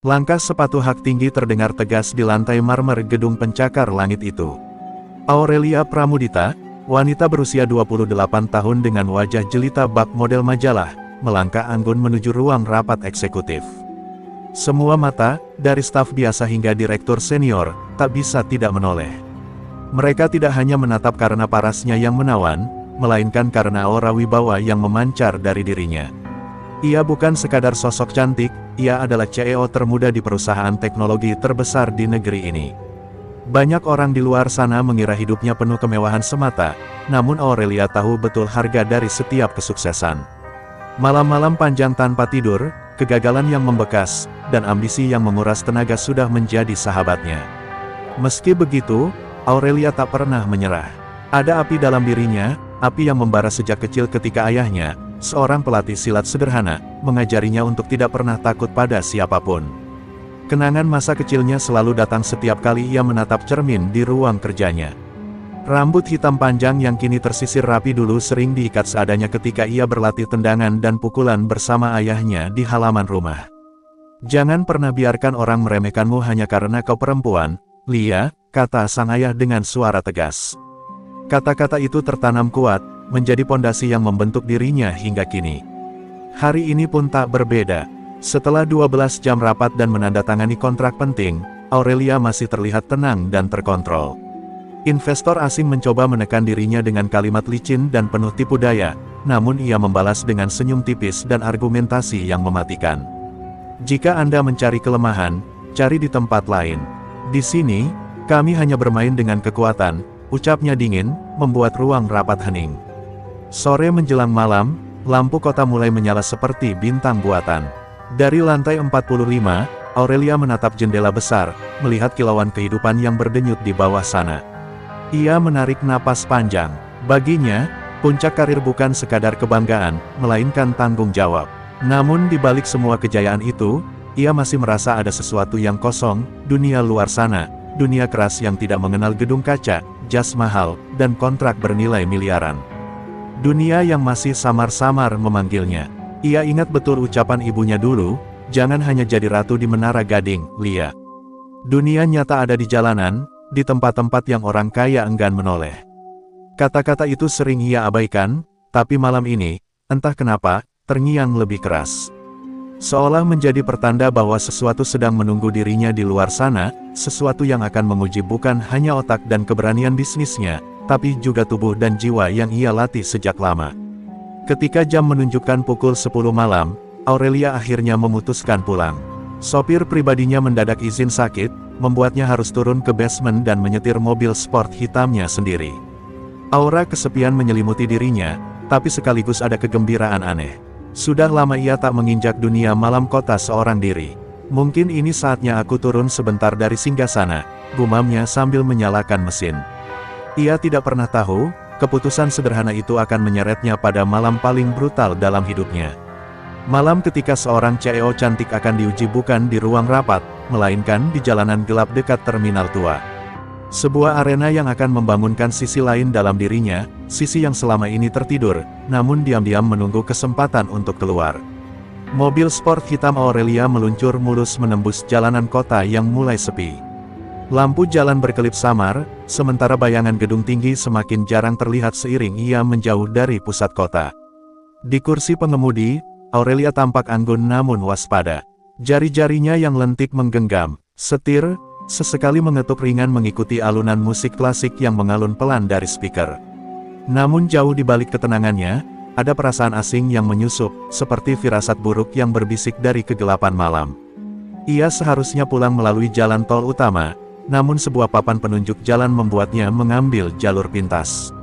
Langkah sepatu hak tinggi terdengar tegas di lantai marmer gedung pencakar langit itu. Aurelia Pramudita, wanita berusia 28 tahun dengan wajah jelita bak model majalah, melangkah anggun menuju ruang rapat eksekutif. Semua mata, dari staf biasa hingga direktur senior, tak bisa tidak menoleh. Mereka tidak hanya menatap karena parasnya yang menawan, melainkan karena aura wibawa yang memancar dari dirinya. Ia bukan sekadar sosok cantik, ia adalah CEO termuda di perusahaan teknologi terbesar di negeri ini. Banyak orang di luar sana mengira hidupnya penuh kemewahan semata, namun Aurelia tahu betul harga dari setiap kesuksesan. Malam-malam panjang tanpa tidur, kegagalan yang membekas, dan ambisi yang menguras tenaga sudah menjadi sahabatnya. Meski begitu, Aurelia tak pernah menyerah. Ada api dalam dirinya, api yang membara sejak kecil ketika ayahnya, seorang pelatih silat sederhana, mengajarinya untuk tidak pernah takut pada siapapun. Kenangan masa kecilnya selalu datang setiap kali ia menatap cermin di ruang kerjanya. Rambut hitam panjang yang kini tersisir rapi dulu sering diikat seadanya ketika ia berlatih tendangan dan pukulan bersama ayahnya di halaman rumah. "Jangan pernah biarkan orang meremehkanmu hanya karena kau perempuan, Lia," kata sang ayah dengan suara tegas. Kata-kata itu tertanam kuat, menjadi pondasi yang membentuk dirinya hingga kini. Hari ini pun tak berbeda. Setelah 12 jam rapat dan menandatangani kontrak penting, Aurelia masih terlihat tenang dan terkontrol. Investor asing mencoba menekan dirinya dengan kalimat licin dan penuh tipu daya, namun ia membalas dengan senyum tipis dan argumentasi yang mematikan. "Jika Anda mencari kelemahan, cari di tempat lain. Di sini, kami hanya bermain dengan kekuatan," ucapnya dingin, membuat ruang rapat hening. Sore menjelang malam, lampu kota mulai menyala seperti bintang buatan. Dari lantai 45, Aurelia menatap jendela besar, melihat kilauan kehidupan yang berdenyut di bawah sana. Ia menarik napas panjang. Baginya, puncak karir bukan sekadar kebanggaan, melainkan tanggung jawab. Namun di balik semua kejayaan itu, ia masih merasa ada sesuatu yang kosong, dunia luar sana, dunia keras yang tidak mengenal gedung kaca, jas mahal, dan kontrak bernilai miliaran. Dunia yang masih samar-samar memanggilnya. Ia ingat betul ucapan ibunya dulu, "Jangan hanya jadi ratu di Menara Gading, Lia. Dunia nyata ada di jalanan, di tempat-tempat yang orang kaya enggan menoleh." Kata-kata itu sering ia abaikan, tapi malam ini, entah kenapa, terngiang lebih keras. Seolah menjadi pertanda bahwa sesuatu sedang menunggu dirinya di luar sana, sesuatu yang akan menguji bukan hanya otak dan keberanian bisnisnya, tapi juga tubuh dan jiwa yang ia latih sejak lama. Ketika jam menunjukkan pukul 10 malam, Aurelia akhirnya memutuskan pulang. Sopir pribadinya mendadak izin sakit, membuatnya harus turun ke basement dan menyetir mobil sport hitamnya sendiri. Aura kesepian menyelimuti dirinya, tapi sekaligus ada kegembiraan aneh. Sudah lama ia tak menginjak dunia malam kota seorang diri. "Mungkin ini saatnya aku turun sebentar dari singgasana," gumamnya sambil menyalakan mesin. Ia tidak pernah tahu, keputusan sederhana itu akan menyeretnya pada malam paling brutal dalam hidupnya. Malam ketika seorang CEO cantik akan diuji bukan di ruang rapat, melainkan di jalanan gelap dekat terminal tua. Sebuah arena yang akan membangunkan sisi lain dalam dirinya, sisi yang selama ini tertidur, namun diam-diam menunggu kesempatan untuk keluar. Mobil sport hitam Aurelia meluncur mulus menembus jalanan kota yang mulai sepi. Lampu jalan berkelip samar, sementara bayangan gedung tinggi semakin jarang terlihat seiring ia menjauh dari pusat kota. Di kursi pengemudi, Aurelia tampak anggun namun waspada. Jari-jarinya yang lentik menggenggam setir, sesekali mengetuk ringan mengikuti alunan musik klasik yang mengalun pelan dari speaker. Namun jauh di balik ketenangannya, ada perasaan asing yang menyusup, seperti firasat buruk yang berbisik dari kegelapan malam. Ia seharusnya pulang melalui jalan tol utama, namun sebuah papan penunjuk jalan membuatnya mengambil jalur pintas.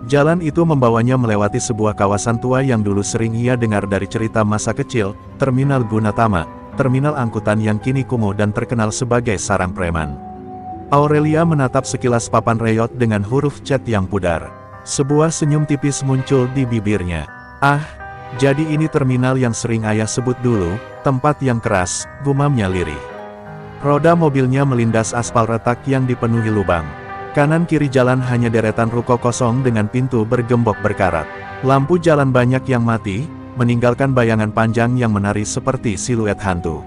Jalan itu membawanya melewati sebuah kawasan tua yang dulu sering ia dengar dari cerita masa kecil, Terminal Gunatama, terminal angkutan yang kini kumuh dan terkenal sebagai sarang preman. Aurelia menatap sekilas papan reyot dengan huruf cat yang pudar. Sebuah senyum tipis muncul di bibirnya. "Ah, jadi ini terminal yang sering ayah sebut dulu, tempat yang keras," gumamnya lirih. Roda mobilnya melindas aspal retak yang dipenuhi lubang. Kanan kiri jalan hanya deretan ruko kosong dengan pintu bergembok berkarat. Lampu jalan banyak yang mati, meninggalkan bayangan panjang yang menari seperti siluet hantu.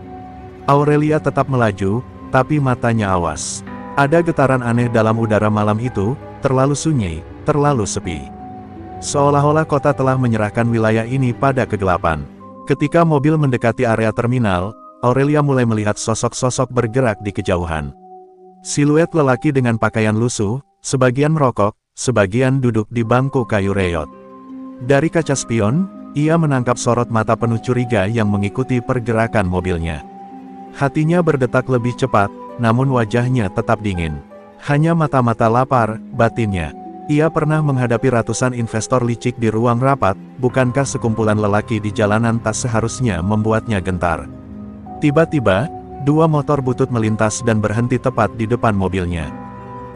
Aurelia tetap melaju, tapi matanya awas. Ada getaran aneh dalam udara malam itu, terlalu sunyi, terlalu sepi. Seolah-olah kota telah menyerahkan wilayah ini pada kegelapan. Ketika mobil mendekati area terminal, Aurelia mulai melihat sosok-sosok bergerak di kejauhan. Siluet lelaki dengan pakaian lusuh, sebagian merokok, sebagian duduk di bangku kayu reyot. Dari kaca spion, ia menangkap sorot mata penuh curiga yang mengikuti pergerakan mobilnya. Hatinya berdetak lebih cepat, namun wajahnya tetap dingin. Hanya mata-mata lapar, batinnya. Ia pernah menghadapi ratusan investor licik di ruang rapat, bukankah sekumpulan lelaki di jalanan tak seharusnya membuatnya gentar? Tiba-tiba, dua motor butut melintas dan berhenti tepat di depan mobilnya.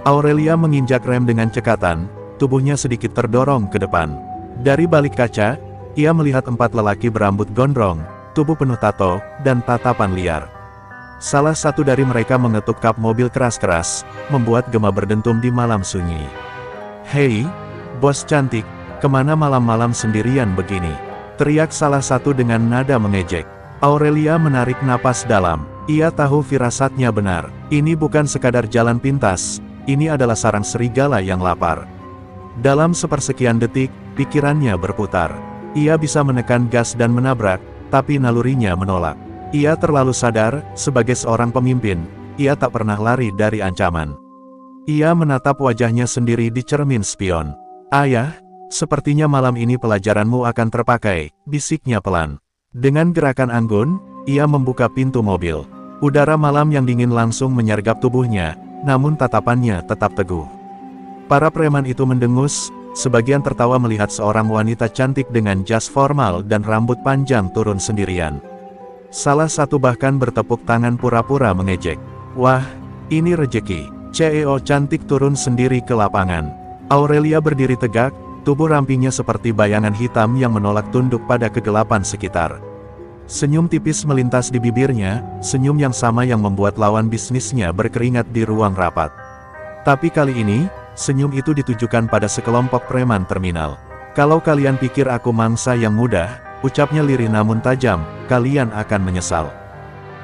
Aurelia menginjak rem dengan cekatan, tubuhnya sedikit terdorong ke depan. Dari balik kaca, ia melihat empat lelaki berambut gondrong, tubuh penuh tato, dan tatapan liar. Salah satu dari mereka mengetuk kap mobil keras-keras, membuat gema berdentum di malam sunyi. "Hei, bos cantik, kemana malam-malam sendirian begini?" teriak salah satu dengan nada mengejek. Aurelia menarik napas dalam. Ia tahu firasatnya benar. Ini bukan sekadar jalan pintas, ini adalah sarang serigala yang lapar. Dalam sepersekian detik, pikirannya berputar. Ia bisa menekan gas dan menabrak, tapi nalurinya menolak. Ia terlalu sadar, sebagai seorang pemimpin, ia tak pernah lari dari ancaman. Ia menatap wajahnya sendiri di cermin spion. "Ayah, sepertinya malam ini pelajaranmu akan terpakai," bisiknya pelan. Dengan gerakan anggun, ia membuka pintu mobil. Udara malam yang dingin langsung menyergap tubuhnya, namun tatapannya tetap teguh. Para preman itu mendengus, sebagian tertawa melihat seorang wanita cantik dengan jas formal dan rambut panjang turun sendirian. Salah satu bahkan bertepuk tangan pura-pura mengejek. "Wah, ini rejeki. CEO cantik turun sendiri ke lapangan." Aurelia berdiri tegak, tubuh rampingnya seperti bayangan hitam yang menolak tunduk pada kegelapan sekitar. Senyum tipis melintas di bibirnya, senyum yang sama yang membuat lawan bisnisnya berkeringat di ruang rapat. Tapi kali ini, senyum itu ditujukan pada sekelompok preman terminal. "Kalau kalian pikir aku mangsa yang mudah," ucapnya lirih namun tajam, "kalian akan menyesal."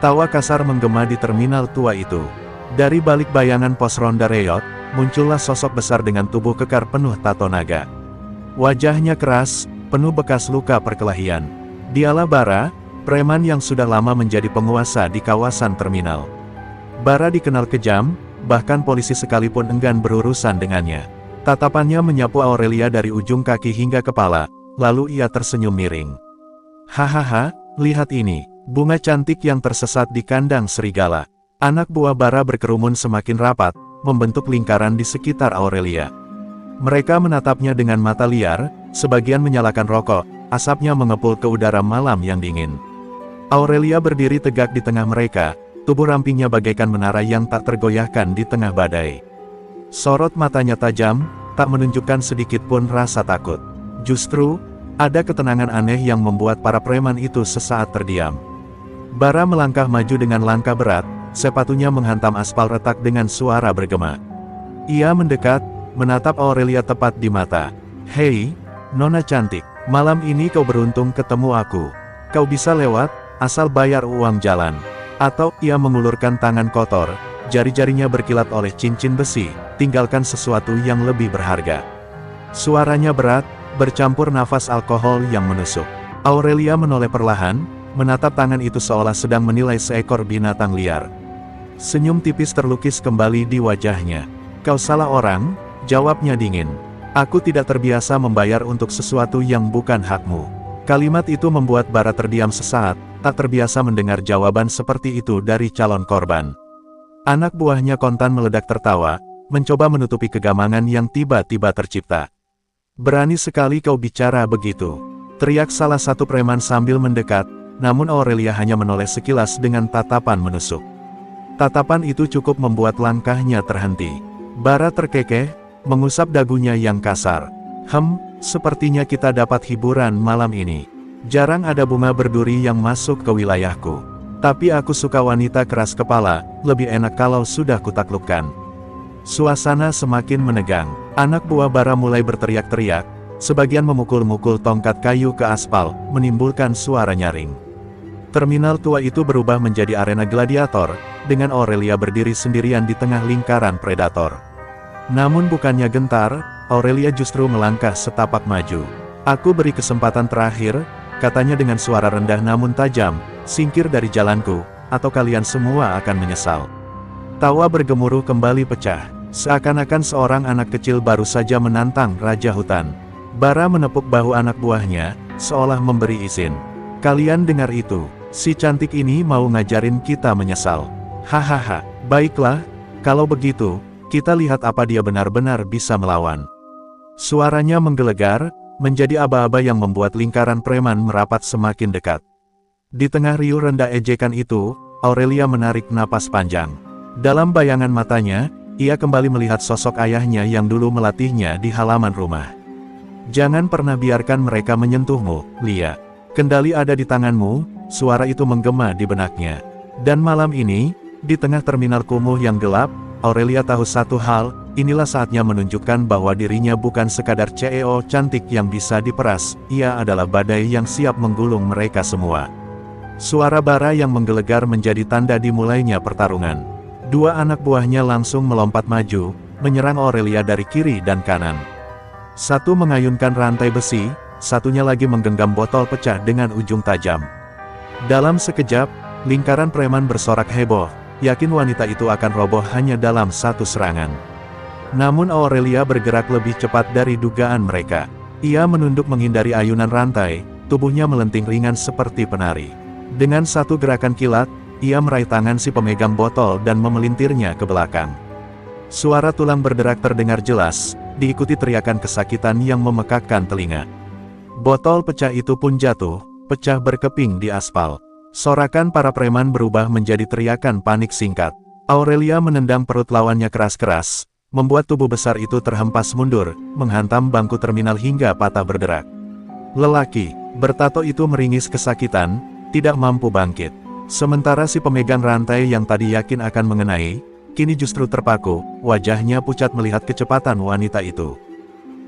Tawa kasar menggema di terminal tua itu. Dari balik bayangan pos ronda reyot, muncullah sosok besar dengan tubuh kekar penuh tato naga. Wajahnya keras, penuh bekas luka perkelahian. Dialah Bara, preman yang sudah lama menjadi penguasa di kawasan terminal. Bara dikenal kejam, bahkan polisi sekalipun enggan berurusan dengannya. Tatapannya menyapu Aurelia dari ujung kaki hingga kepala, lalu ia tersenyum miring. "Hahaha, lihat ini, bunga cantik yang tersesat di kandang serigala." Anak buah Bara berkerumun semakin rapat, membentuk lingkaran di sekitar Aurelia. Mereka menatapnya dengan mata liar, sebagian menyalakan rokok, asapnya mengepul ke udara malam yang dingin. Aurelia berdiri tegak di tengah mereka, tubuh rampingnya bagaikan menara yang tak tergoyahkan di tengah badai. Sorot matanya tajam, tak menunjukkan sedikit pun rasa takut. Justru, ada ketenangan aneh yang membuat para preman itu sesaat terdiam. Bara melangkah maju dengan langkah berat, sepatunya menghantam aspal retak dengan suara bergema. Ia mendekat, menatap Aurelia tepat di mata. "Hei, Nona cantik, malam ini kau beruntung ketemu aku. Kau bisa lewat, asal bayar uang jalan." Atau, ia mengulurkan tangan kotor, jari-jarinya berkilat oleh cincin besi, "tinggalkan sesuatu yang lebih berharga." Suaranya berat, bercampur nafas alkohol yang menusuk. Aurelia menoleh perlahan, menatap tangan itu seolah sedang menilai seekor binatang liar. Senyum tipis terlukis kembali di wajahnya. "Kau salah orang," jawabnya dingin. "Aku tidak terbiasa membayar untuk sesuatu yang bukan hakmu." Kalimat itu membuat Bara terdiam sesaat, tak terbiasa mendengar jawaban seperti itu dari calon korban. Anak buahnya kontan meledak tertawa, mencoba menutupi kegamangan yang tiba-tiba tercipta. "Berani sekali kau bicara begitu," teriak salah satu preman sambil mendekat, namun Aurelia hanya menoleh sekilas dengan tatapan menusuk. Tatapan itu cukup membuat langkahnya terhenti. Bara terkekeh, mengusap dagunya yang kasar. Sepertinya kita dapat hiburan malam ini. Jarang ada bunga berduri yang masuk ke wilayahku. Tapi aku suka wanita keras kepala, lebih enak kalau sudah kutaklukkan." Suasana semakin menegang. Anak buah Bara mulai berteriak-teriak, sebagian memukul-mukul tongkat kayu ke aspal, menimbulkan suara nyaring. Terminal tua itu berubah menjadi arena gladiator, dengan Aurelia berdiri sendirian di tengah lingkaran predator. Namun bukannya gentar, Aurelia justru melangkah setapak maju. "Aku beri kesempatan terakhir," katanya dengan suara rendah namun tajam, "singkir dari jalanku, atau kalian semua akan menyesal." Tawa bergemuruh kembali pecah, seakan-akan seorang anak kecil baru saja menantang Raja Hutan. Bara menepuk bahu anak buahnya, seolah memberi izin. "Kalian dengar itu, si cantik ini mau ngajarin kita menyesal. Hahaha, baiklah, kalau begitu, kita lihat apa dia benar-benar bisa melawan." Suaranya menggelegar, menjadi aba-aba yang membuat lingkaran preman merapat semakin dekat. Di tengah riuh rendah ejekan itu, Aurelia menarik napas panjang. Dalam bayangan matanya, ia kembali melihat sosok ayahnya yang dulu melatihnya di halaman rumah. "Jangan pernah biarkan mereka menyentuhmu, Lia. Kendali ada di tanganmu," suara itu menggema di benaknya. Dan malam ini, di tengah terminal kumuh yang gelap, Aurelia tahu satu hal, inilah saatnya menunjukkan bahwa dirinya bukan sekadar CEO cantik yang bisa diperas, ia adalah badai yang siap menggulung mereka semua. Suara bara yang menggelegar menjadi tanda dimulainya pertarungan. Dua anak buahnya langsung melompat maju, menyerang Aurelia dari kiri dan kanan. Satu mengayunkan rantai besi, satunya lagi menggenggam botol pecah dengan ujung tajam. Dalam sekejap, lingkaran preman bersorak heboh, yakin wanita itu akan roboh hanya dalam satu serangan. Namun Aurelia bergerak lebih cepat dari dugaan mereka. Ia menunduk menghindari ayunan rantai, tubuhnya melenting ringan seperti penari. Dengan satu gerakan kilat, ia meraih tangan si pemegang botol dan memelintirnya ke belakang. Suara tulang berderak terdengar jelas, diikuti teriakan kesakitan yang memekakkan telinga. Botol pecah itu pun jatuh, pecah berkeping di aspal. Sorakan para preman berubah menjadi teriakan panik singkat. Aurelia menendang perut lawannya keras-keras, membuat tubuh besar itu terhempas mundur, menghantam bangku terminal hingga patah berderak. Lelaki bertato itu meringis kesakitan, tidak mampu bangkit. Sementara si pemegang rantai yang tadi yakin akan mengenai, kini justru terpaku, wajahnya pucat melihat kecepatan wanita itu.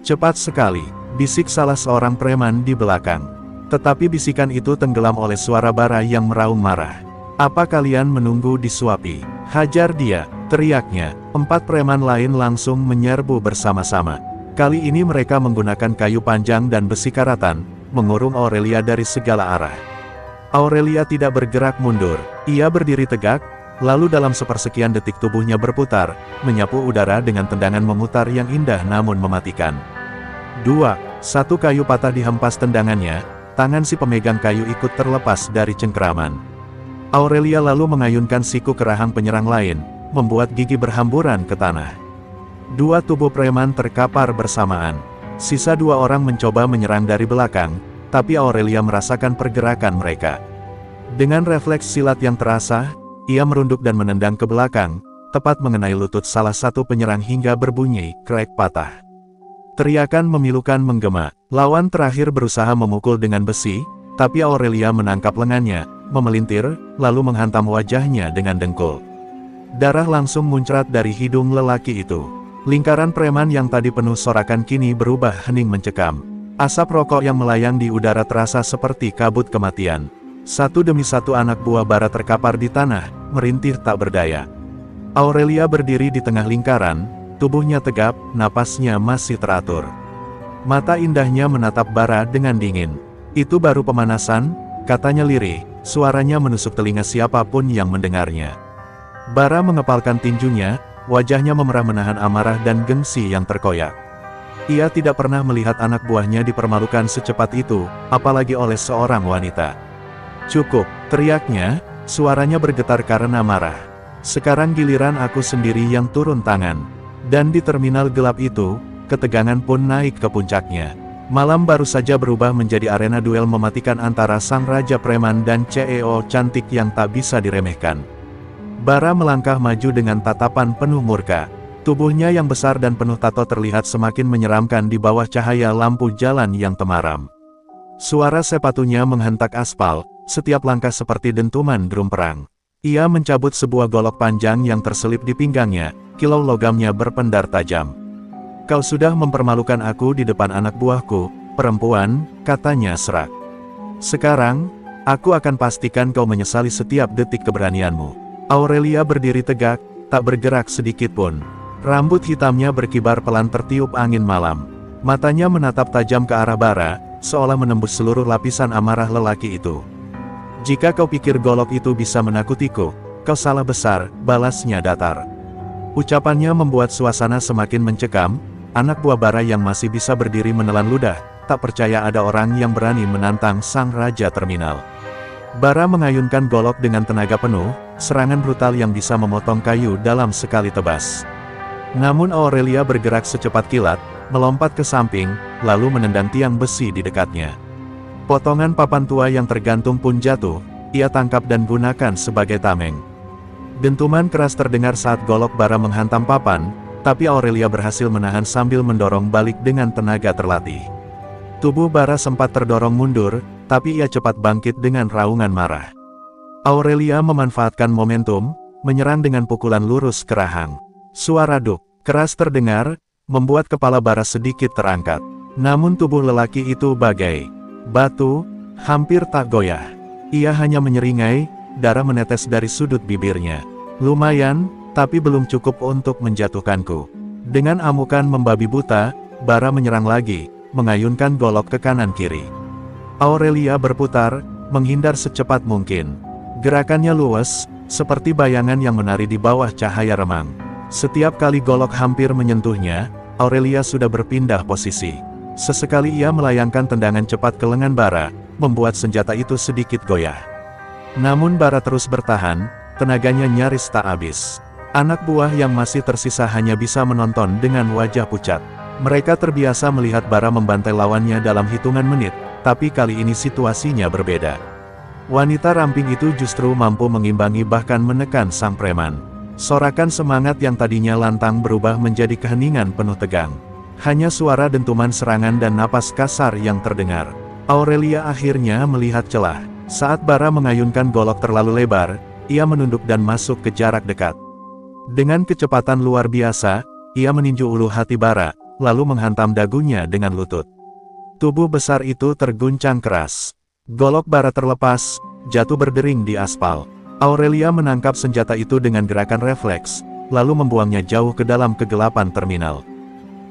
"Cepat sekali," bisik salah seorang preman di belakang. Tetapi bisikan itu tenggelam oleh suara bara yang meraung marah. "Apa kalian menunggu disuapi? Hajar dia!" teriaknya. Empat preman lain langsung menyerbu bersama-sama. Kali ini mereka menggunakan kayu panjang dan besi karatan, mengurung Aurelia dari segala arah. Aurelia tidak bergerak mundur, ia berdiri tegak, lalu dalam sepersekian detik tubuhnya berputar, menyapu udara dengan tendangan memutar yang indah namun mematikan. 2. Satu kayu patah dihempas tendangannya, tangan si pemegang kayu ikut terlepas dari cengkeraman. Aurelia lalu mengayunkan siku ke rahang penyerang lain, membuat gigi berhamburan ke tanah. Dua tubuh preman terkapar bersamaan. Sisa dua orang mencoba menyerang dari belakang, tapi Aurelia merasakan pergerakan mereka. Dengan refleks silat yang terasa, ia merunduk dan menendang ke belakang, tepat mengenai lutut salah satu penyerang hingga berbunyi, krek patah. Teriakan memilukan menggema. Lawan terakhir berusaha memukul dengan besi, tapi Aurelia menangkap lengannya, memelintir, lalu menghantam wajahnya dengan dengkul. Darah langsung muncrat dari hidung lelaki itu. Lingkaran preman yang tadi penuh sorakan kini berubah hening mencekam. Asap rokok yang melayang di udara terasa seperti kabut kematian. Satu demi satu anak buah bara terkapar di tanah, merintih tak berdaya. Aurelia berdiri di tengah lingkaran, tubuhnya tegap, napasnya masih teratur. Mata indahnya menatap bara dengan dingin. "Itu baru pemanasan," katanya lirih, suaranya menusuk telinga siapapun yang mendengarnya. Bara mengepalkan tinjunya, wajahnya memerah menahan amarah dan gengsi yang terkoyak. Ia tidak pernah melihat anak buahnya dipermalukan secepat itu, apalagi oleh seorang wanita. "Cukup," teriaknya, suaranya bergetar karena marah. "Sekarang giliran aku sendiri yang turun tangan." Dan di terminal gelap itu, ketegangan pun naik ke puncaknya. Malam baru saja berubah menjadi arena duel mematikan antara sang raja preman dan CEO cantik yang tak bisa diremehkan. Bara melangkah maju dengan tatapan penuh murka. Tubuhnya yang besar dan penuh tato terlihat semakin menyeramkan di bawah cahaya lampu jalan yang temaram. Suara sepatunya menghentak aspal, setiap langkah seperti dentuman drum perang. Ia mencabut sebuah golok panjang yang terselip di pinggangnya, kilau logamnya berpendar tajam. "Kau sudah mempermalukan aku di depan anak buahku, perempuan," katanya serak. "Sekarang, Aku akan pastikan kau menyesali setiap detik keberanianmu. Aurelia berdiri tegak, tak bergerak sedikit pun. Rambut hitamnya berkibar pelan tertiup angin malam. Matanya menatap tajam ke arah bara, seolah menembus seluruh lapisan amarah lelaki itu. Jika kau pikir golok itu bisa menakutiku, kau salah besar, balasnya datar. Ucapannya membuat suasana semakin mencekam. Anak buah bara yang masih bisa berdiri menelan ludah, tak percaya ada orang yang berani menantang sang raja terminal. Bara mengayunkan golok dengan tenaga penuh, serangan brutal yang bisa memotong kayu dalam sekali tebas. Namun Aurelia bergerak secepat kilat, melompat ke samping, lalu menendang tiang besi di dekatnya. Potongan papan tua yang tergantung pun jatuh, ia tangkap dan gunakan sebagai tameng. Dentuman keras terdengar saat golok bara menghantam papan, tapi Aurelia berhasil menahan sambil mendorong balik dengan tenaga terlatih. Tubuh bara sempat terdorong mundur, tapi ia cepat bangkit dengan raungan marah. Aurelia memanfaatkan momentum, menyerang dengan pukulan lurus ke rahang. Suara duk keras terdengar, membuat kepala bara sedikit terangkat. Namun tubuh lelaki itu bagai batu, hampir tak goyah. Ia hanya menyeringai, darah menetes dari sudut bibirnya. Lumayan, tapi belum cukup untuk menjatuhkanku. Dengan amukan membabi buta, bara menyerang lagi, mengayunkan golok ke kanan kiri. Aurelia berputar, menghindar secepat mungkin. Gerakannya luwes, seperti bayangan yang menari di bawah cahaya remang. Setiap kali golok hampir menyentuhnya, Aurelia sudah berpindah posisi. Sesekali ia melayangkan tendangan cepat ke lengan bara, membuat senjata itu sedikit goyah. Namun bara terus bertahan, tenaganya nyaris tak habis. Anak buah yang masih tersisa hanya bisa menonton dengan wajah pucat. Mereka terbiasa melihat bara membantai lawannya dalam hitungan menit, tapi kali ini situasinya berbeda. Wanita ramping itu justru mampu mengimbangi bahkan menekan sang preman. Sorakan semangat yang tadinya lantang berubah menjadi keheningan penuh tegang. Hanya suara dentuman serangan dan napas kasar yang terdengar. Aurelia akhirnya melihat celah. Saat bara mengayunkan golok terlalu lebar, ia menunduk dan masuk ke jarak dekat. Dengan kecepatan luar biasa, ia meninju ulu hati bara, lalu menghantam dagunya dengan lutut. Tubuh besar itu terguncang keras. Golok bara terlepas, jatuh berdering di aspal. Aurelia menangkap senjata itu dengan gerakan refleks, lalu membuangnya jauh ke dalam kegelapan terminal.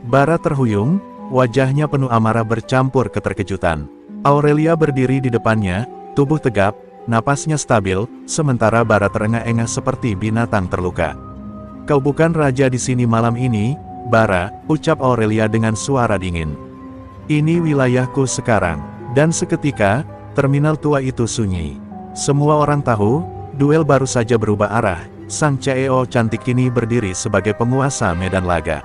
Bara terhuyung, wajahnya penuh amarah bercampur keterkejutan. Aurelia berdiri di depannya, tubuh tegap, napasnya stabil, sementara bara terengah-engah seperti binatang terluka. "Kau bukan raja di sini malam ini, Bara," ucap Aurelia dengan suara dingin. "Ini wilayahku sekarang." Dan seketika, terminal tua itu sunyi. Semua orang tahu, duel baru saja berubah arah. Sang CEO cantik kini berdiri sebagai penguasa medan laga.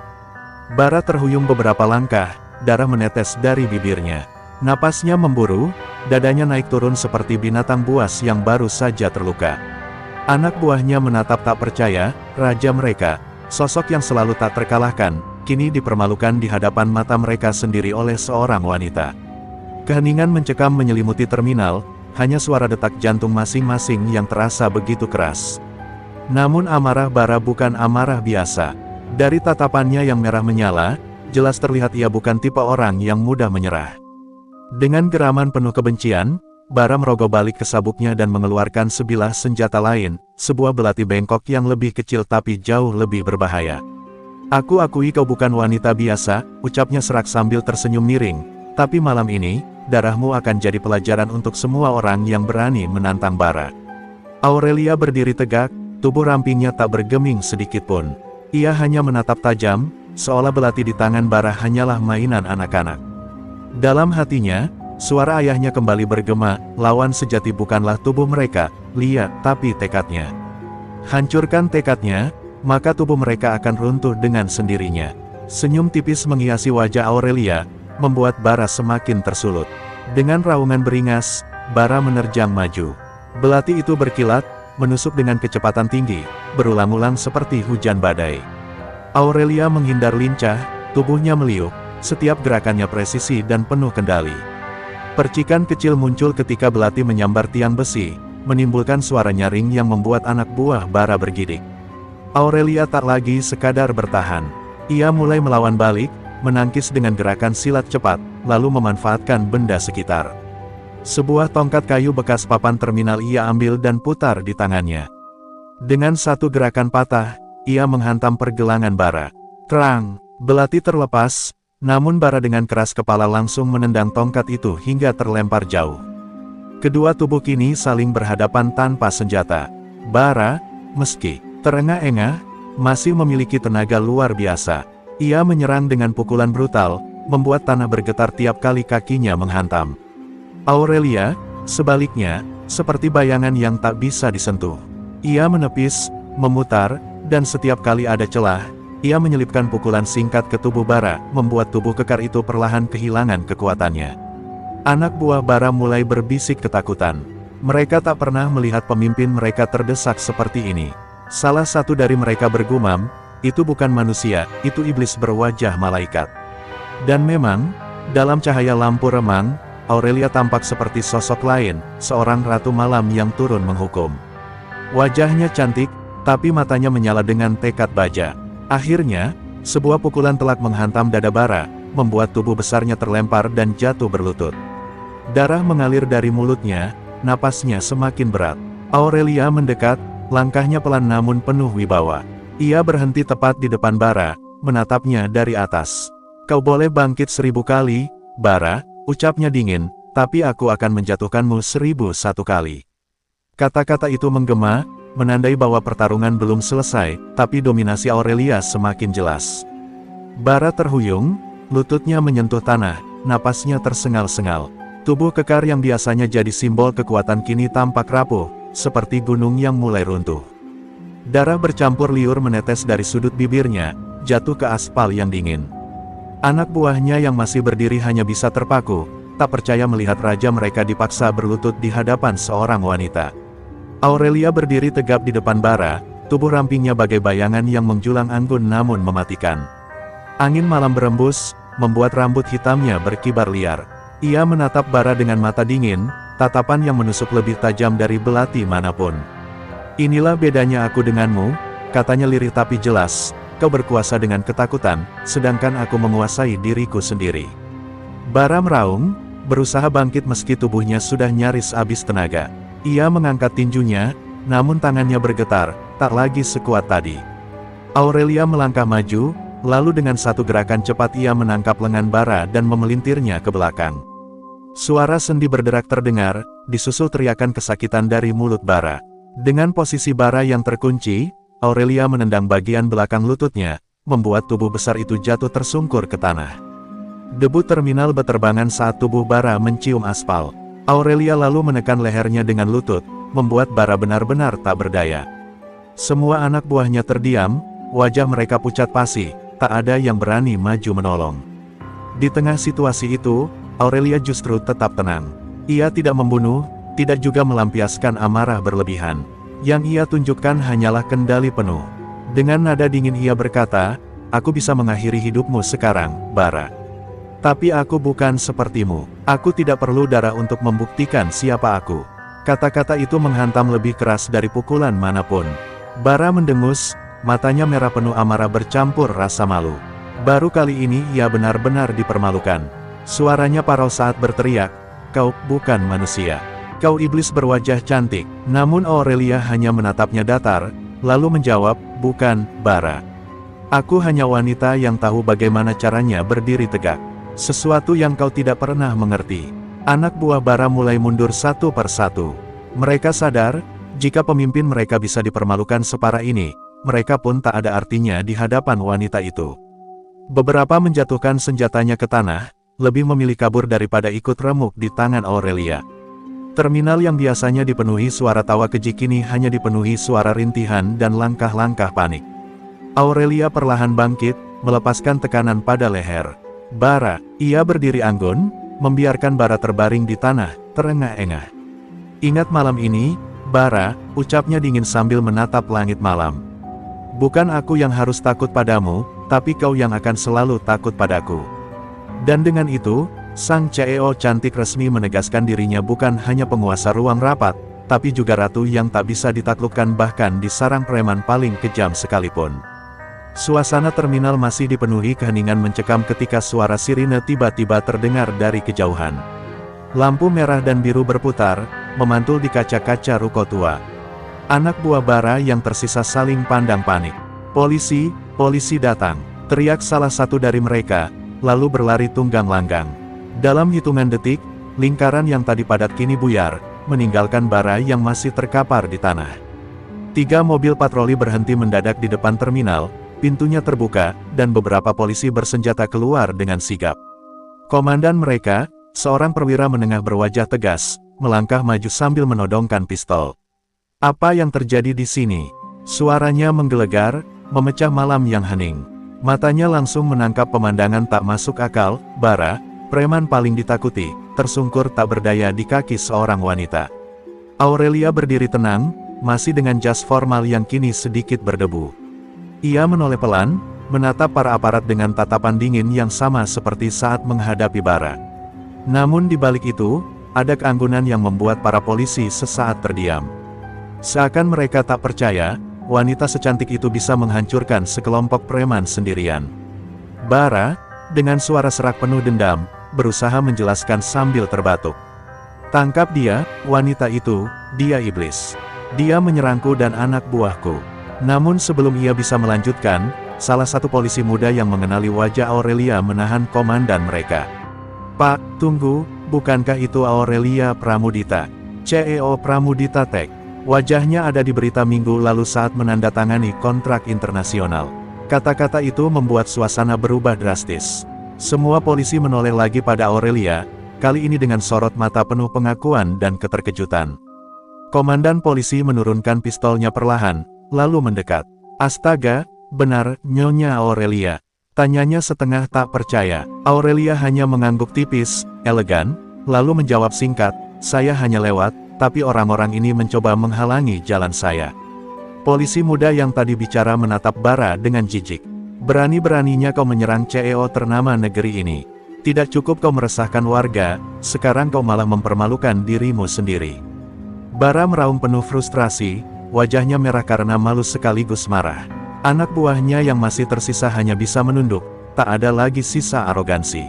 Bara terhuyung beberapa langkah, darah menetes dari bibirnya. Napasnya memburu, dadanya naik turun seperti binatang buas yang baru saja terluka. Anak buahnya menatap tak percaya, raja mereka, sosok yang selalu tak terkalahkan, kini dipermalukan di hadapan mata mereka sendiri oleh seorang wanita. Keheningan mencekam menyelimuti terminal, hanya suara detak jantung masing-masing yang terasa begitu keras. Namun amarah Bara bukan amarah biasa. Dari tatapannya yang merah menyala, jelas terlihat ia bukan tipe orang yang mudah menyerah. Dengan geraman penuh kebencian, Bara merogoh balik ke sabuknya dan mengeluarkan sebilah senjata lain, sebuah belati bengkok yang lebih kecil tapi jauh lebih berbahaya. "Aku akui kau bukan wanita biasa," ucapnya serak sambil tersenyum miring. "Tapi malam ini, darahmu akan jadi pelajaran untuk semua orang yang berani menantang Bara." Aurelia berdiri tegak, tubuh rampingnya tak bergeming sedikitpun. Ia hanya menatap tajam, seolah belati di tangan Bara hanyalah mainan anak-anak. Dalam hatinya, suara ayahnya kembali bergema, lawan sejati bukanlah tubuh mereka, lihat, tapi tekadnya. Hancurkan tekadnya, maka tubuh mereka akan runtuh dengan sendirinya. Senyum tipis menghiasi wajah Aurelia, membuat Bara semakin tersulut. Dengan raungan beringas, Bara menerjang maju. Belati itu berkilat, menusuk dengan kecepatan tinggi, berulang-ulang seperti hujan badai. Aurelia menghindar lincah, tubuhnya meliuk, setiap gerakannya presisi dan penuh kendali. Percikan kecil muncul ketika belati menyambar tiang besi, menimbulkan suara nyaring yang membuat anak buah Bara bergidik. Aurelia tak lagi sekadar bertahan. Ia mulai melawan balik, menangkis dengan gerakan silat cepat, lalu memanfaatkan benda sekitar. Sebuah tongkat kayu bekas papan terminal ia ambil dan putar di tangannya. Dengan satu gerakan patah, ia menghantam pergelangan bara. Krang! Belati terlepas, namun bara dengan keras kepala langsung menendang tongkat itu hingga terlempar jauh. Kedua tubuh kini saling berhadapan tanpa senjata. Bara, meski terengah-engah, masih memiliki tenaga luar biasa. Ia menyerang dengan pukulan brutal, membuat tanah bergetar tiap kali kakinya menghantam. Aurelia, sebaliknya, seperti bayangan yang tak bisa disentuh. Ia menepis, memutar, dan setiap kali ada celah, ia menyelipkan pukulan singkat ke tubuh bara, membuat tubuh kekar itu perlahan kehilangan kekuatannya. Anak buah bara mulai berbisik ketakutan. Mereka tak pernah melihat pemimpin mereka terdesak seperti ini. Salah satu dari mereka bergumam, itu bukan manusia, itu iblis berwajah malaikat. Dan memang, dalam cahaya lampu remang, Aurelia tampak seperti sosok lain, seorang ratu malam yang turun menghukum. Wajahnya cantik, tapi matanya menyala dengan tekad baja. Akhirnya, sebuah pukulan telak menghantam dada bara, membuat tubuh besarnya terlempar dan jatuh berlutut. Darah mengalir dari mulutnya, napasnya semakin berat. Aurelia mendekat, langkahnya pelan namun penuh wibawa. Ia berhenti tepat di depan bara, menatapnya dari atas. "Kau boleh bangkit 1000 kali, bara," ucapnya dingin, "tapi aku akan menjatuhkanmu 1001 kali." Kata-kata itu menggema, menandai bahwa pertarungan belum selesai, tapi dominasi Aurelia semakin jelas. Bara terhuyung, lututnya menyentuh tanah, napasnya tersengal-sengal. Tubuh kekar yang biasanya jadi simbol kekuatan kini tampak rapuh, seperti gunung yang mulai runtuh. Darah bercampur liur menetes dari sudut bibirnya, jatuh ke aspal yang dingin. Anak buahnya yang masih berdiri hanya bisa terpaku, tak percaya melihat raja mereka dipaksa berlutut di hadapan seorang wanita. Aurelia berdiri tegap di depan bara, tubuh rampingnya bagai bayangan yang menjulang anggun namun mematikan. Angin malam berembus, membuat rambut hitamnya berkibar liar. Ia menatap bara dengan mata dingin, tatapan yang menusuk lebih tajam dari belati manapun. "Inilah bedanya aku denganmu," katanya lirih tapi jelas, "kau berkuasa dengan ketakutan, sedangkan aku menguasai diriku sendiri." Bara meraung, berusaha bangkit meski tubuhnya sudah nyaris habis tenaga. Ia mengangkat tinjunya, namun tangannya bergetar, tak lagi sekuat tadi. Aurelia melangkah maju, lalu dengan satu gerakan cepat ia menangkap lengan bara dan memelintirnya ke belakang. Suara sendi berderak terdengar, disusul teriakan kesakitan dari mulut bara. Dengan posisi bara yang terkunci, Aurelia menendang bagian belakang lututnya, membuat tubuh besar itu jatuh tersungkur ke tanah. Debu terminal berterbangan saat tubuh bara mencium aspal. Aurelia lalu menekan lehernya dengan lutut, membuat bara benar-benar tak berdaya. Semua anak buahnya terdiam, wajah mereka pucat pasi, tak ada yang berani maju menolong. Di tengah situasi itu, Aurelia justru tetap tenang. Ia tidak membunuh, tidak juga melampiaskan amarah berlebihan. Yang ia tunjukkan hanyalah kendali penuh. Dengan nada dingin ia berkata, "Aku bisa mengakhiri hidupmu sekarang, bara. Tapi aku bukan sepertimu. Aku tidak perlu darah untuk membuktikan siapa aku." Kata-kata itu menghantam lebih keras dari pukulan manapun. Bara mendengus, matanya merah penuh amarah bercampur rasa malu. Baru kali ini ia benar-benar dipermalukan. Suaranya parau saat berteriak, "Kau bukan manusia. Kau iblis berwajah cantik." Namun Aurelia hanya menatapnya datar, lalu menjawab, "Bukan, bara. Aku hanya wanita yang tahu bagaimana caranya berdiri tegak. Sesuatu yang kau tidak pernah mengerti." Anak buah bara mulai mundur satu persatu. Mereka sadar, jika pemimpin mereka bisa dipermalukan separah ini, mereka pun tak ada artinya di hadapan wanita itu. Beberapa menjatuhkan senjatanya ke tanah, lebih memilih kabur daripada ikut remuk di tangan Aurelia. Terminal yang biasanya dipenuhi suara tawa keji kini hanya dipenuhi suara rintihan dan langkah-langkah panik. Aurelia perlahan bangkit, melepaskan tekanan pada leher. "Bara," ia berdiri anggun, membiarkan bara terbaring di tanah, terengah-engah. "Ingat malam ini, bara," ucapnya dingin sambil menatap langit malam. "Bukan aku yang harus takut padamu, tapi kau yang akan selalu takut padaku." Dan dengan itu, sang CEO cantik resmi menegaskan dirinya bukan hanya penguasa ruang rapat, tapi juga ratu yang tak bisa ditaklukkan bahkan di sarang preman paling kejam sekalipun. Suasana terminal masih dipenuhi keheningan mencekam ketika suara sirine tiba-tiba terdengar dari kejauhan. Lampu merah dan biru berputar, memantul di kaca-kaca ruko tua. Anak buah Bara yang tersisa saling pandang panik. "Polisi, polisi datang!" teriak salah satu dari mereka, lalu berlari tunggang langgang. Dalam hitungan detik, lingkaran yang tadi padat kini buyar, meninggalkan Bara yang masih terkapar di tanah. 3 mobil patroli berhenti mendadak di depan terminal, pintunya terbuka, dan beberapa polisi bersenjata keluar dengan sigap. Komandan mereka, seorang perwira menengah berwajah tegas, melangkah maju sambil menodongkan pistol. "Apa yang terjadi di sini?" Suaranya menggelegar, memecah malam yang hening. Matanya langsung menangkap pemandangan tak masuk akal. Bara, preman paling ditakuti, tersungkur tak berdaya di kaki seorang wanita. Aurelia berdiri tenang, masih dengan jas formal yang kini sedikit berdebu. Ia menoleh pelan, menatap para aparat dengan tatapan dingin yang sama seperti saat menghadapi Bara. Namun di balik itu, ada keanggunan yang membuat para polisi sesaat terdiam. Seakan mereka tak percaya, wanita secantik itu bisa menghancurkan sekelompok preman sendirian. Bara, dengan suara serak penuh dendam, berusaha menjelaskan sambil terbatuk. "Tangkap dia, wanita itu, dia iblis. Dia menyerangku dan anak buahku." Namun sebelum ia bisa melanjutkan, salah satu polisi muda yang mengenali wajah Aurelia menahan komandan mereka. "Pak, tunggu, bukankah itu Aurelia Pramudita? CEO Pramudita Tech. Wajahnya ada di berita minggu lalu saat menandatangani kontrak internasional." Kata-kata itu membuat suasana berubah drastis. Semua polisi menoleh lagi pada Aurelia, kali ini dengan sorot mata penuh pengakuan dan keterkejutan. Komandan polisi menurunkan pistolnya perlahan, lalu mendekat. "Astaga, benar, Nyonya Aurelia?" tanyanya setengah tak percaya. Aurelia hanya mengangguk tipis, elegan, lalu menjawab singkat, "Saya hanya lewat, tapi orang-orang ini mencoba menghalangi jalan saya." Polisi muda yang tadi bicara menatap Bara dengan jijik. "Berani-beraninya kau menyerang CEO ternama negeri ini. Tidak cukup kau meresahkan warga, sekarang kau malah mempermalukan dirimu sendiri." Bara meraung penuh frustrasi, wajahnya merah karena malu sekaligus marah. Anak buahnya yang masih tersisa hanya bisa menunduk, tak ada lagi sisa arogansi.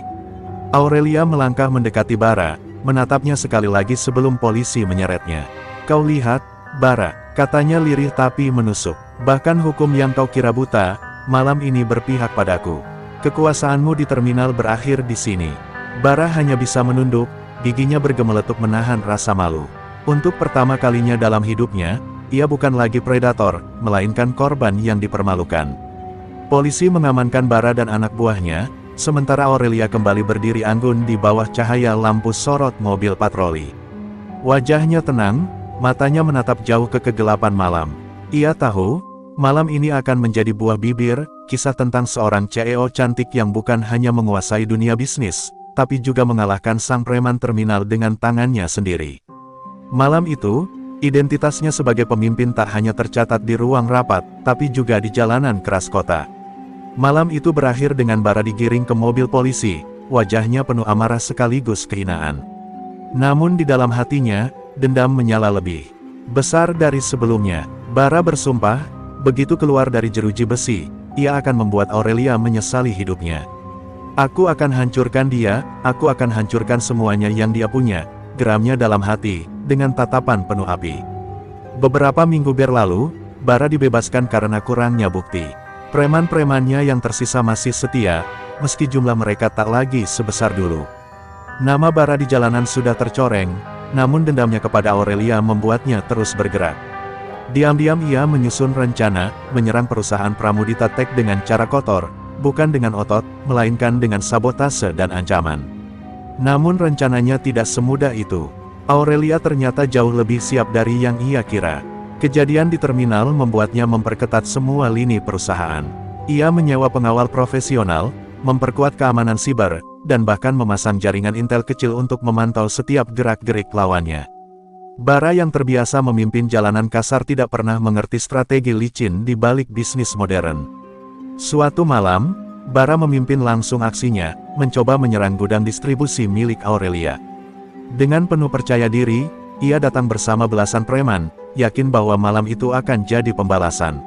Aurelia melangkah mendekati Bara, menatapnya sekali lagi sebelum polisi menyeretnya. "Kau lihat, Bara," katanya lirih tapi menusuk. "Bahkan hukum yang kau kira buta, malam ini berpihak padaku. Kekuasaanmu di terminal berakhir di sini." Bara hanya bisa menunduk, giginya bergemeletup menahan rasa malu. Untuk pertama kalinya dalam hidupnya, ia bukan lagi predator, melainkan korban yang dipermalukan. Polisi mengamankan Bara dan anak buahnya, sementara Aurelia kembali berdiri anggun di bawah cahaya lampu sorot mobil patroli. Wajahnya tenang, matanya menatap jauh ke kegelapan malam. Ia tahu, malam ini akan menjadi buah bibir, kisah tentang seorang CEO cantik yang bukan hanya menguasai dunia bisnis, tapi juga mengalahkan sang preman terminal dengan tangannya sendiri. Malam itu, identitasnya sebagai pemimpin tak hanya tercatat di ruang rapat, tapi juga di jalanan keras kota. Malam itu berakhir dengan Bara digiring ke mobil polisi, wajahnya penuh amarah sekaligus kehinaan. Namun di dalam hatinya, dendam menyala lebih besar dari sebelumnya. Bara bersumpah, begitu keluar dari jeruji besi, ia akan membuat Aurelia menyesali hidupnya. "Aku akan hancurkan dia, aku akan hancurkan semuanya yang dia punya," geramnya dalam hati, dengan tatapan penuh api. Beberapa minggu berlalu, Bara dibebaskan karena kurangnya bukti. Preman-premannya yang tersisa masih setia, meski jumlah mereka tak lagi sebesar dulu. Nama Bara di jalanan sudah tercoreng, namun dendamnya kepada Aurelia membuatnya terus bergerak. Diam-diam ia menyusun rencana, menyerang perusahaan Pramudita Tech dengan cara kotor, bukan dengan otot, melainkan dengan sabotase dan ancaman. Namun rencananya tidak semudah itu. Aurelia ternyata jauh lebih siap dari yang ia kira. Kejadian di terminal membuatnya memperketat semua lini perusahaan. Ia menyewa pengawal profesional, memperkuat keamanan siber, dan bahkan memasang jaringan intel kecil untuk memantau setiap gerak-gerik lawannya. Bara yang terbiasa memimpin jalanan kasar tidak pernah mengerti strategi licin di balik bisnis modern. Suatu malam, Bara memimpin langsung aksinya, mencoba menyerang gudang distribusi milik Aurelia. Dengan penuh percaya diri, ia datang bersama belasan preman, yakin bahwa malam itu akan jadi pembalasan.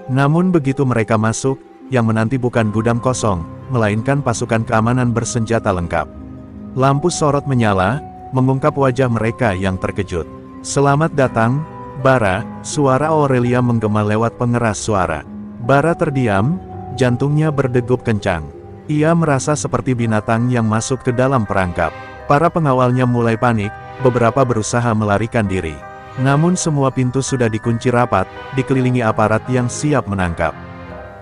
Namun begitu mereka masuk, yang menanti bukan gudang kosong, melainkan pasukan keamanan bersenjata lengkap. Lampu sorot menyala, mengungkap wajah mereka yang terkejut. "Selamat datang, Bara," suara Aurelia menggema lewat pengeras suara. Bara terdiam, jantungnya berdegup kencang. Ia merasa seperti binatang yang masuk ke dalam perangkap. Para pengawalnya mulai panik, beberapa berusaha melarikan diri. Namun semua pintu sudah dikunci rapat, dikelilingi aparat yang siap menangkap.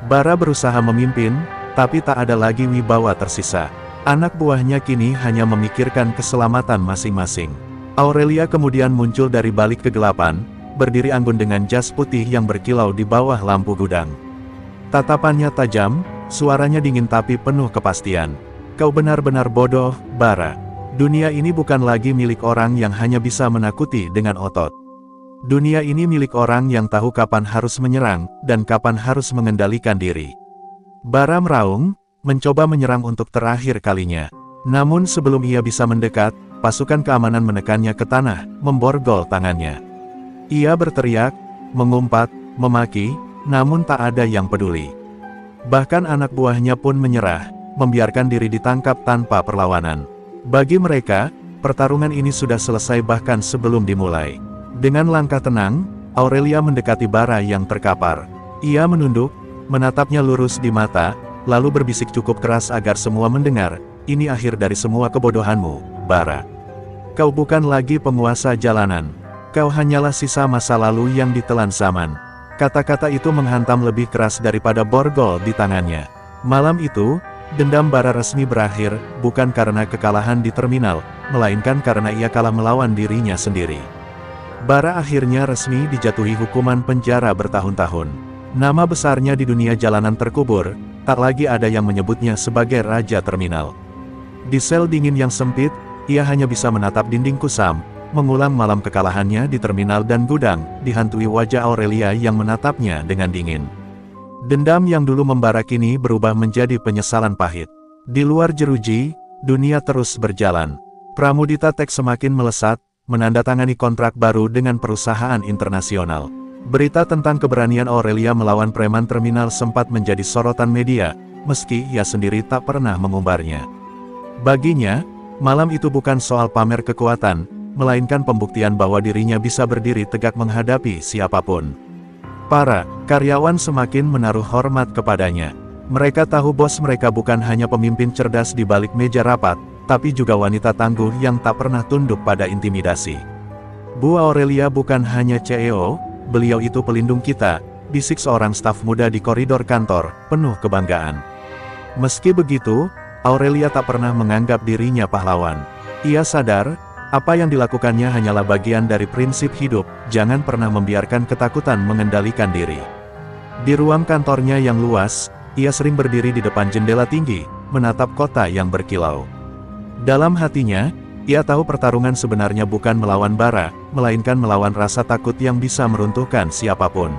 Bara berusaha memimpin, tapi tak ada lagi wibawa tersisa. Anak buahnya kini hanya memikirkan keselamatan masing-masing. Aurelia kemudian muncul dari balik kegelapan, berdiri anggun dengan jas putih yang berkilau di bawah lampu gudang. Tatapannya tajam, suaranya dingin tapi penuh kepastian. "Kau benar-benar bodoh, Bara. Dunia ini bukan lagi milik orang yang hanya bisa menakuti dengan otot. Dunia ini milik orang yang tahu kapan harus menyerang, dan kapan harus mengendalikan diri." Bara meraung, mencoba menyerang untuk terakhir kalinya. Namun sebelum ia bisa mendekat, pasukan keamanan menekannya ke tanah, memborgol tangannya. Ia berteriak, mengumpat, memaki, namun tak ada yang peduli. Bahkan anak buahnya pun menyerah, membiarkan diri ditangkap tanpa perlawanan. Bagi mereka, pertarungan ini sudah selesai bahkan sebelum dimulai. Dengan langkah tenang, Aurelia mendekati Bara yang terkapar. Ia menunduk, menatapnya lurus di mata, lalu berbisik cukup keras agar semua mendengar, "Ini akhir dari semua kebodohanmu, Bara. Kau bukan lagi penguasa jalanan. Kau hanyalah sisa masa lalu yang ditelan zaman." Kata-kata itu menghantam lebih keras daripada borgol di tangannya. Malam itu, dendam Bara resmi berakhir, bukan karena kekalahan di terminal, melainkan karena ia kalah melawan dirinya sendiri. Bara akhirnya resmi dijatuhi hukuman penjara bertahun-tahun. Nama besarnya di dunia jalanan terkubur, tak lagi ada yang menyebutnya sebagai Raja Terminal. Di sel dingin yang sempit, ia hanya bisa menatap dinding kusam, mengulang malam kekalahannya di terminal dan gudang, dihantui wajah Aurelia yang menatapnya dengan dingin. Dendam yang dulu membara kini berubah menjadi penyesalan pahit. Di luar jeruji, dunia terus berjalan. Pramudita Tech semakin melesat, menandatangani kontrak baru dengan perusahaan internasional. Berita tentang keberanian Aurelia melawan preman terminal sempat menjadi sorotan media, meski ia sendiri tak pernah mengumbarnya. Baginya, malam itu bukan soal pamer kekuatan, melainkan pembuktian bahwa dirinya bisa berdiri tegak menghadapi siapapun. Para karyawan semakin menaruh hormat kepadanya. Mereka tahu bos mereka bukan hanya pemimpin cerdas di balik meja rapat, tapi juga wanita tangguh yang tak pernah tunduk pada intimidasi. "Bu Aurelia bukan hanya CEO, beliau itu pelindung kita," bisik seorang staf muda di koridor kantor, penuh kebanggaan. Meski begitu, Aurelia tak pernah menganggap dirinya pahlawan. Ia sadar, apa yang dilakukannya hanyalah bagian dari prinsip hidup, jangan pernah membiarkan ketakutan mengendalikan diri. Di ruang kantornya yang luas, ia sering berdiri di depan jendela tinggi, menatap kota yang berkilau. Dalam hatinya, ia tahu pertarungan sebenarnya bukan melawan Bara, melainkan melawan rasa takut yang bisa meruntuhkan siapapun.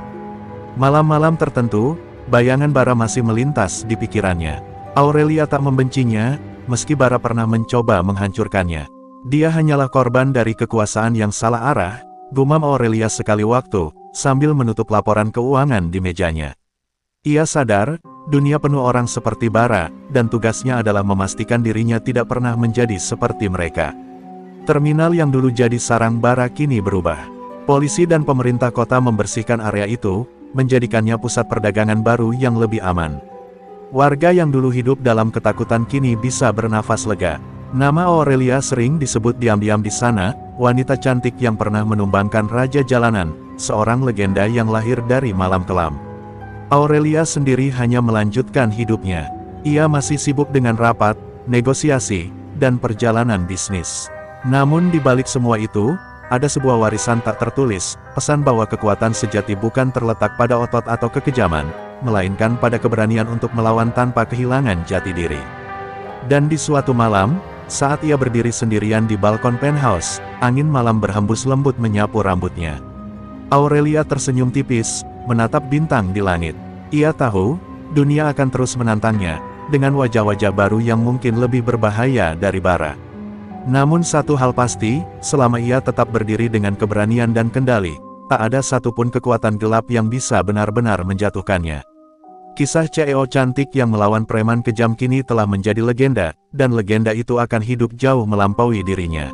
Malam-malam tertentu, bayangan Bara masih melintas di pikirannya. Aurelia tak membencinya, meski Bara pernah mencoba menghancurkannya. Dia hanyalah korban dari kekuasaan yang salah arah, gumam Aurelia sekali waktu, sambil menutup laporan keuangan di mejanya. Ia sadar, dunia penuh orang seperti Bara, dan tugasnya adalah memastikan dirinya tidak pernah menjadi seperti mereka. Terminal yang dulu jadi sarang Bara kini berubah. Polisi dan pemerintah kota membersihkan area itu, menjadikannya pusat perdagangan baru yang lebih aman. Warga yang dulu hidup dalam ketakutan kini bisa bernafas lega. Nama Aurelia sering disebut diam-diam di sana, wanita cantik yang pernah menumbangkan raja jalanan, seorang legenda yang lahir dari malam kelam. Aurelia sendiri hanya melanjutkan hidupnya. Ia masih sibuk dengan rapat, negosiasi, dan perjalanan bisnis. Namun di balik semua itu, ada sebuah warisan tak tertulis, pesan bahwa kekuatan sejati bukan terletak pada otot atau kekejaman, melainkan pada keberanian untuk melawan tanpa kehilangan jati diri. Dan di suatu malam, saat ia berdiri sendirian di balkon penthouse, angin malam berhembus lembut menyapu rambutnya. Aurelia tersenyum tipis, menatap bintang di langit. Ia tahu, dunia akan terus menantangnya, dengan wajah-wajah baru yang mungkin lebih berbahaya dari Bara. Namun satu hal pasti, selama ia tetap berdiri dengan keberanian dan kendali, tak ada satupun kekuatan gelap yang bisa benar-benar menjatuhkannya. Kisah CEO cantik yang melawan preman kejam kini telah menjadi legenda, dan legenda itu akan hidup jauh melampaui dirinya.